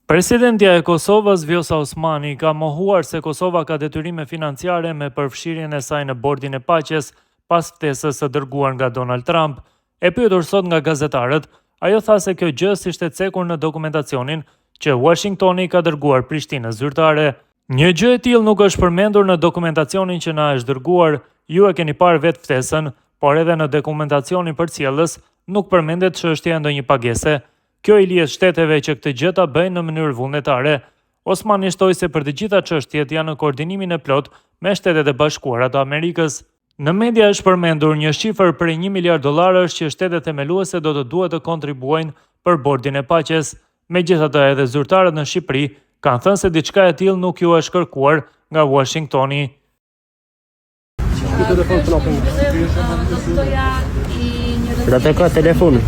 Presidentja e Kosovës, Vjosa Osmani, ka mohuar se Kosova ka detyrime financiare me përfshirjen e saj në Bordin e Paqes pas ftesës së dërguar nga Donald Trump. E pyetur sot nga gazetarët, ajo tha se kjo gjë ishte cekur në dokumentacionin që Washingtoni ka dërguar Prishtinës zyrtare. Një gjë e tillë nuk është përmendur në dokumentacionin që na është dërguar. Ju e keni parë vetë ftesën, por edhe në dokumentacionin përcjellës nuk përmendet çështja e ndonjë pagese. Kjo i lihet shteteve që këtë gjë ta bëjnë në mënyrë vullnetare. Osmani shtoi se për të gjitha çështjet janë në koordinimin e plot me Shtetet e Bashkuara të Amerikës. Në media është përmendur një shifër prej $1 miliard që shtetet themeluese do të duhet të kontribuojnë për Bordin e Paqes. Megjithatë, edhe zyrtarët në Shqipëri kanë thënë se diçka e tillë nuk ju është kërkuar nga Washingtoni. Rata ka telefon.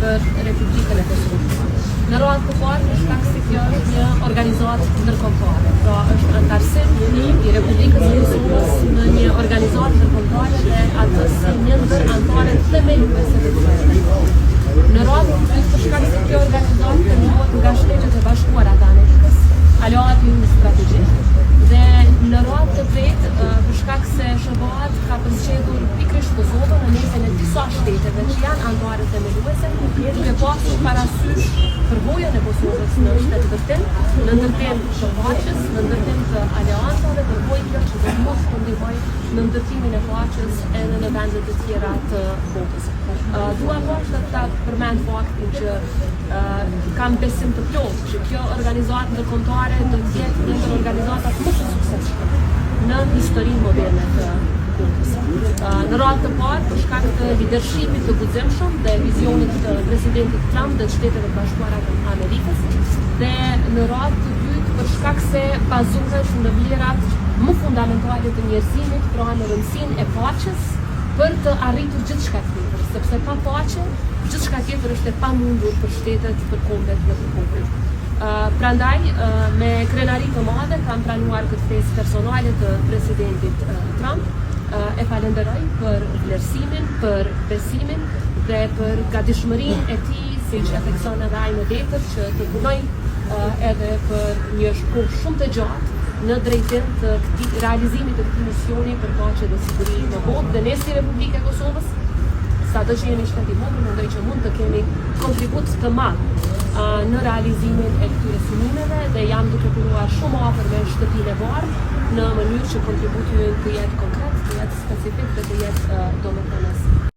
Në radhë të parë, në shkak se kjo është një organizatë ndërkombëtare. Pra është antarësim i Republikës së Kosovës në një organizatë ndërkombëtare dhe atë si një ndër anëtarët themeluese të kësaj. Në radhë të dytë, për shkak se kjo organizatë kërkohet nga Shtetet e Bashkuara të Amerikës, aleati strategjik. Dhe në radhë të tretë, për shkak se SBA-t ka përzgjedhur pikërisht Kosovën në mesin e disa shteteve që janë anëtarë themeluese, duke pasur parasysh përvojën e Kosovës në shtetë në ndërtim të paqes, në ndërtim të aleancave, përvojë kjo që do mos të ndihmojë në ndërtimin e paqes edhe në vende të tjera të botës. Dua poshtë ta përmend faktin që kam besim të plotë që kjo organizatë ndërkombëtare do të jetë një ndër organizatat më të suksesshme në historinë moderne të botës. Në radhë të parë, për shkak të lidershipit të guximshëm dhe vizionit të presidentit Trump dhe të Shteteve të Bashkuara të Amerikës, dhe në radhë të dytë, për shkak se bazohet në vlerat më fundamentale të njerëzimit, pra në rëndësinë e paqes për të arritur gjithçka tjetër, sepse pa paqe, gjithçka tjetër është e pamundur për shtetet, për kombet dhe për popujt. Prandaj, me krenari të madhe, kam pranuar këtë ftesë personale të presidentit Trump. E falenderoj për vlerësimin, për besimin dhe për gatishmërinë e tij, siç e thekson edhe ai në letër, që të punoj edhe për një kohë shumë të gjatë në drejtim të realizimit të këtij misioni për paqe dhe siguri në botë. Dhe ne si Republikë e Kosovës, sado që jemi shtet i vogël, mendoj që mund të kemi kontribut të madh në realizimin e këtyre synimeve dhe jam duke punuar shumë afër me Shtëpinë e Bardhë në mënyrë që kontributi të jetë konkret, të jetë specifik dhe të jetë domethënës.